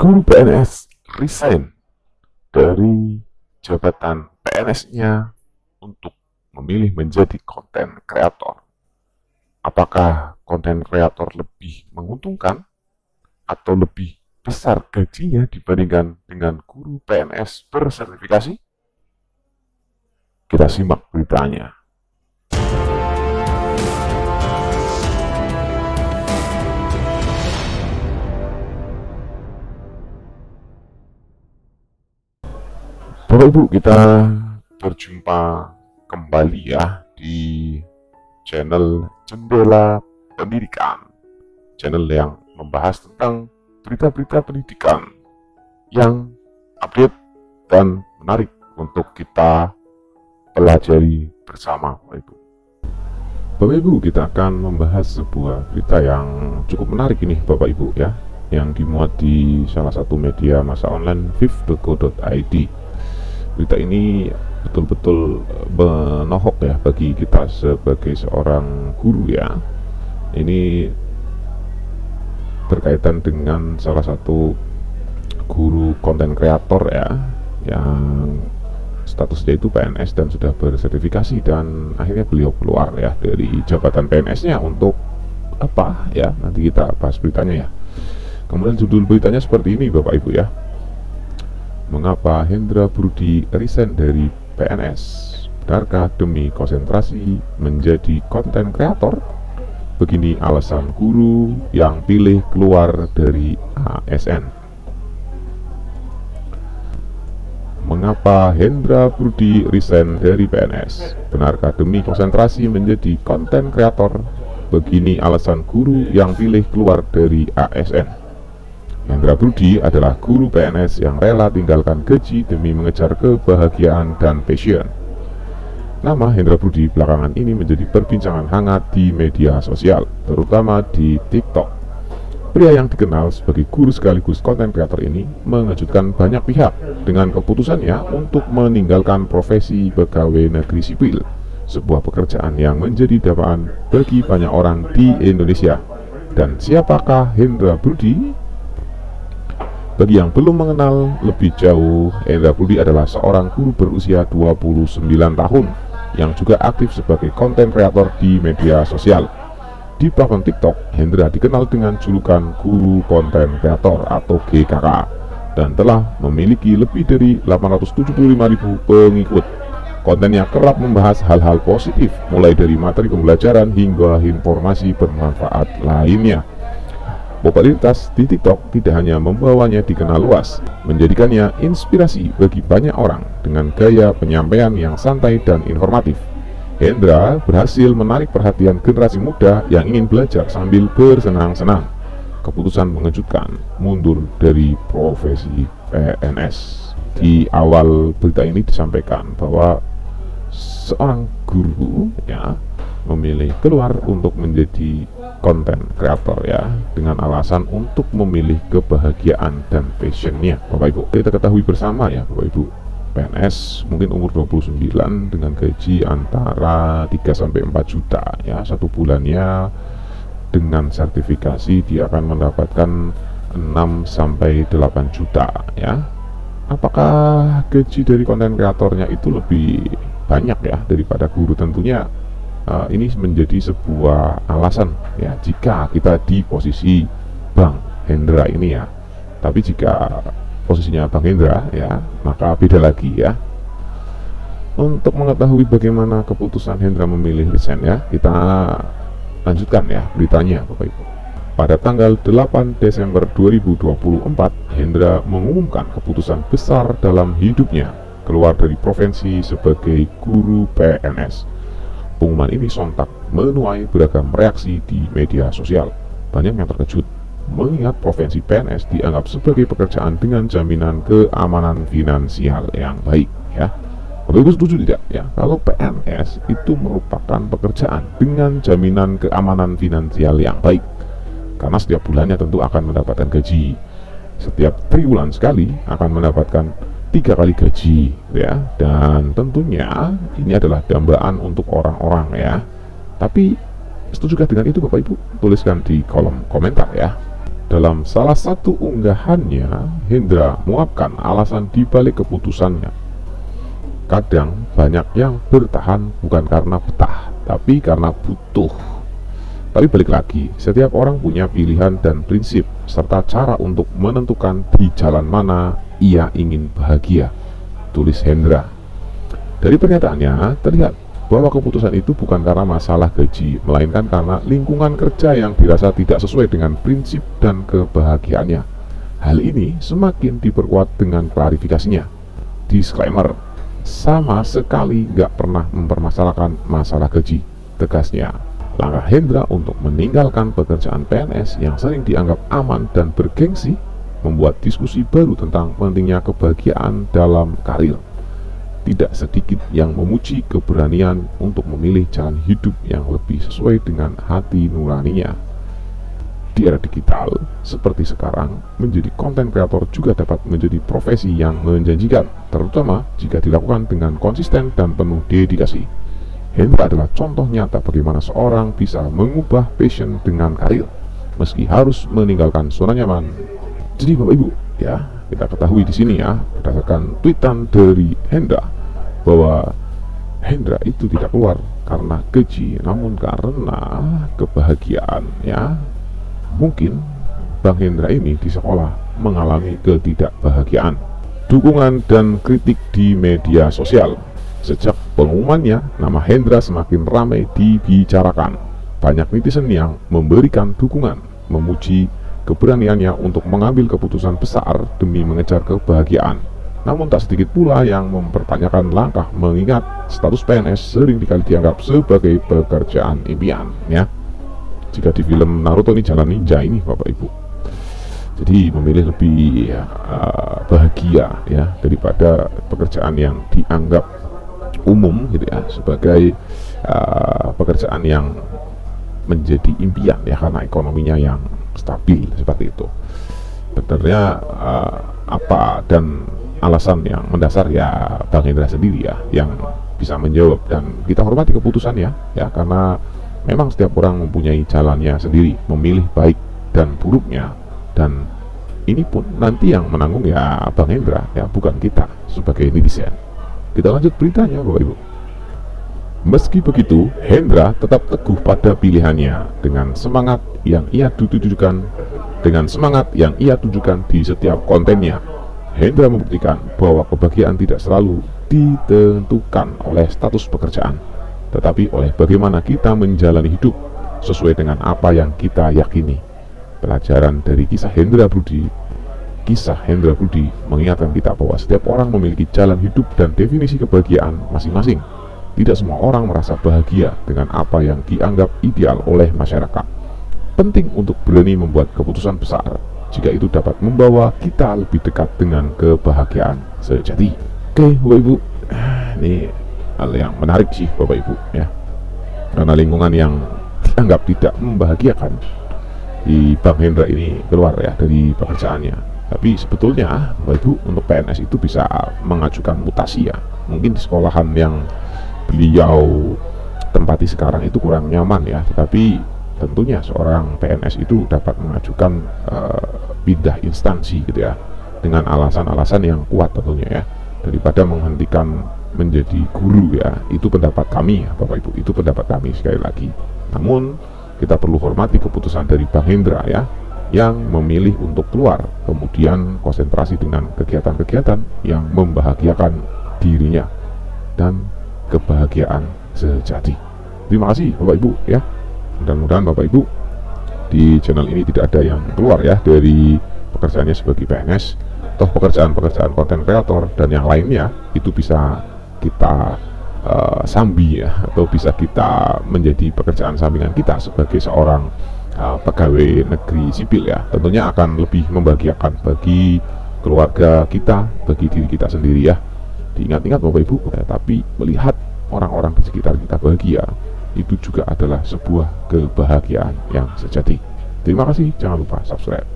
Guru PNS resign dari jabatan PNS-nya untuk memilih menjadi konten kreator. Apakah konten kreator lebih menguntungkan atau lebih besar gajinya dibandingkan dengan guru PNS bersertifikasi? Kita simak beritanya. Bapak Ibu, kita berjumpa kembali ya di channel Jendela Pendidikan, channel yang membahas tentang berita-berita pendidikan yang update dan menarik untuk kita pelajari bersama Bapak Ibu. Bapak Ibu, kita akan membahas sebuah berita yang cukup menarik ini Bapak Ibu ya, yang dimuat di salah satu media massa online viv.co.id. Berita ini betul-betul menohok ya bagi kita sebagai seorang guru ya. Ini berkaitan dengan salah satu guru konten kreator ya, yang statusnya itu PNS dan sudah bersertifikasi, dan akhirnya beliau keluar ya dari jabatan PNS-nya. Untuk apa ya, nanti kita bahas beritanya ya. Kemudian judul beritanya seperti ini Bapak Ibu ya: mengapa Hendra Brudi resign dari PNS? Benarkah demi konsentrasi menjadi konten kreator? Begini alasan guru yang pilih keluar dari ASN. Mengapa Hendra Brudi resign dari PNS? Benarkah demi konsentrasi menjadi konten kreator? Begini alasan guru yang pilih keluar dari ASN. Hendra Brudi adalah guru PNS yang rela tinggalkan gaji demi mengejar kebahagiaan dan passion. Nama Hendra Brudi belakangan ini menjadi perbincangan hangat di media sosial, terutama di TikTok. Pria yang dikenal sebagai guru sekaligus konten kreator ini mengejutkan banyak pihak dengan keputusannya untuk meninggalkan profesi pegawai negeri sipil, sebuah pekerjaan yang menjadi dambaan bagi banyak orang di Indonesia. Dan siapakah Hendra Brudi? Bagi yang belum mengenal lebih jauh, Hendra Brudi adalah seorang guru berusia 29 tahun yang juga aktif sebagai konten kreator di media sosial. Di platform TikTok, Hendra dikenal dengan julukan Guru Konten Kreator atau GKK dan telah memiliki lebih dari 875.000 pengikut. Kontennya kerap membahas hal-hal positif, mulai dari materi pembelajaran hingga informasi bermanfaat lainnya. Popularitas di TikTok tidak hanya membawanya dikenal luas, menjadikannya inspirasi bagi banyak orang dengan gaya penyampaian yang santai dan informatif. Hendra berhasil menarik perhatian generasi muda yang ingin belajar sambil bersenang-senang. Keputusan mengejutkan, mundur dari profesi PNS. Di awal berita ini disampaikan bahwa seorang guru ya memilih keluar untuk menjadi konten kreator ya, dengan alasan untuk memilih kebahagiaan dan passionnya. Bapak Ibu, kita ketahui bersama ya Bapak Ibu, PNS mungkin umur 29 dengan gaji antara 3-4 juta ya, satu bulannya. Dengan sertifikasi dia akan mendapatkan 6-8 juta ya. Apakah gaji dari konten kreatornya itu lebih banyak ya daripada guru? Tentunya ini menjadi sebuah alasan ya jika kita di posisi Bang Hendra ini ya. Tapi jika posisinya Bang Hendra ya, maka beda lagi ya. Untuk mengetahui bagaimana keputusan Hendra memilih resign ya, kita lanjutkan ya beritanya Bapak Ibu. Pada tanggal 8 Desember 2024, Hendra mengumumkan keputusan besar dalam hidupnya, keluar dari profesi sebagai guru PNS. Pengumuman ini sontak menuai beragam reaksi di media sosial. Banyak yang terkejut mengingat profesi PNS dianggap sebagai pekerjaan dengan jaminan keamanan finansial yang baik ya. Bapak Ibu setuju tidak ya kalau PNS itu merupakan pekerjaan dengan jaminan keamanan finansial yang baik? Karena setiap bulannya tentu akan mendapatkan gaji. Setiap triwulan sekali akan mendapatkan 3 kali gaji ya, dan tentunya ini adalah dambaan untuk orang-orang ya. Tapi setujukah dengan itu Bapak Ibu? Tuliskan di kolom komentar ya. Dalam salah satu unggahannya, Hendra menguapkan alasan dibalik keputusannya. Kadang banyak yang bertahan bukan karena betah, tapi karena butuh. Tapi balik lagi, setiap orang punya pilihan dan prinsip, serta cara untuk menentukan di jalan mana ia ingin bahagia, tulis Hendra. Dari pernyataannya, terlihat bahwa keputusan itu bukan karena masalah gaji, melainkan karena lingkungan kerja yang dirasa tidak sesuai dengan prinsip dan kebahagiaannya. Hal ini semakin diperkuat dengan klarifikasinya. Disclaimer, sama sekali gak pernah mempermasalahkan masalah gaji, tegasnya. Langkah Hendra untuk meninggalkan pekerjaan PNS yang sering dianggap aman dan bergengsi membuat diskusi baru tentang pentingnya kebahagiaan dalam karir. Tidak sedikit yang memuji keberanian untuk memilih jalan hidup yang lebih sesuai dengan hati nuraninya. Di era digital seperti sekarang, menjadi konten kreator juga dapat menjadi profesi yang menjanjikan, terutama jika dilakukan dengan konsisten dan penuh dedikasi. Hendra adalah contoh nyata bagaimana seorang bisa mengubah passion dengan karir, meski harus meninggalkan zona nyaman. Jadi Bapak Ibu, ya, kita ketahui di sini ya, berdasarkan tweetan dari Hendra, bahwa Hendra itu tidak keluar karena gaji, namun karena kebahagiaan, ya. Mungkin Bang Hendra ini di sekolah mengalami ketidakbahagiaan. Dukungan dan kritik di media sosial. Sejak pengumumannya, nama Hendra semakin ramai dibicarakan. Banyak netizen yang memberikan dukungan, memuji keberaniannya untuk mengambil keputusan besar demi mengejar kebahagiaan. Namun tak sedikit pula yang mempertanyakan langkah, mengingat status PNS sering dikali dianggap sebagai pekerjaan impian, ya. Jika di film Naruto ini jalan ninja ini Bapak Ibu, jadi memilih lebih bahagia ya daripada pekerjaan yang dianggap umum gitu ya, sebagai pekerjaan yang menjadi impian ya, karena ekonominya yang stabil seperti itu. Sebenarnya apa dan alasan yang mendasar ya Bang Hendra sendiri ya yang bisa menjawab, dan kita hormati keputusannya ya, karena memang setiap orang mempunyai jalannya sendiri, memilih baik dan buruknya, dan ini pun nanti yang menanggung ya Bang Hendra ya, bukan kita sebagai netizen. Kita lanjut beritanya Bapak Ibu. Meski begitu, Hendra tetap teguh pada pilihannya dengan semangat yang ia tunjukkan di setiap kontennya. Hendra membuktikan bahwa kebahagiaan tidak selalu ditentukan oleh status pekerjaan, tetapi oleh bagaimana kita menjalani hidup sesuai dengan apa yang kita yakini. Pelajaran dari kisah Hendra Budi mengingatkan kita bahwa setiap orang memiliki jalan hidup dan definisi kebahagiaan masing-masing. Tidak semua orang merasa bahagia dengan apa yang dianggap ideal oleh masyarakat. Penting untuk berani membuat keputusan besar jika itu dapat membawa kita lebih dekat dengan kebahagiaan sejati. Oke Bapak Ibu, ini hal yang menarik sih Bapak Ibu ya, karena lingkungan yang dianggap tidak membahagiakan di Bang Hendra ini keluar ya dari pekerjaannya. Tapi sebetulnya Bapak Ibu, untuk PNS itu bisa mengajukan mutasi ya. Mungkin di sekolahan yang beliau tempati sekarang itu kurang nyaman ya, tetapi tentunya seorang PNS itu dapat mengajukan pindah instansi gitu ya, dengan alasan-alasan yang kuat tentunya ya, daripada menghentikan menjadi guru ya. Itu pendapat kami ya Bapak Ibu, itu pendapat kami sekali lagi. Namun kita perlu hormati keputusan dari Bang Hendra ya, yang memilih untuk keluar, kemudian konsentrasi dengan kegiatan-kegiatan yang membahagiakan dirinya dan kebahagiaan sejati. Terima kasih Bapak Ibu ya. Mudah-mudahan Bapak Ibu di channel ini tidak ada yang keluar ya dari pekerjaannya sebagai PNS. Toh pekerjaan-pekerjaan konten kreator dan yang lainnya itu bisa kita sambi ya, atau bisa kita menjadi pekerjaan sampingan kita sebagai seorang pegawai negeri sipil ya. Tentunya akan lebih membahagiakan bagi keluarga kita, bagi diri kita sendiri ya. Diingat-ingat Bapak Ibu ya, tapi melihat orang-orang di sekitar kita bahagia, itu juga adalah sebuah kebahagiaan yang sejati. Terima kasih, jangan lupa subscribe.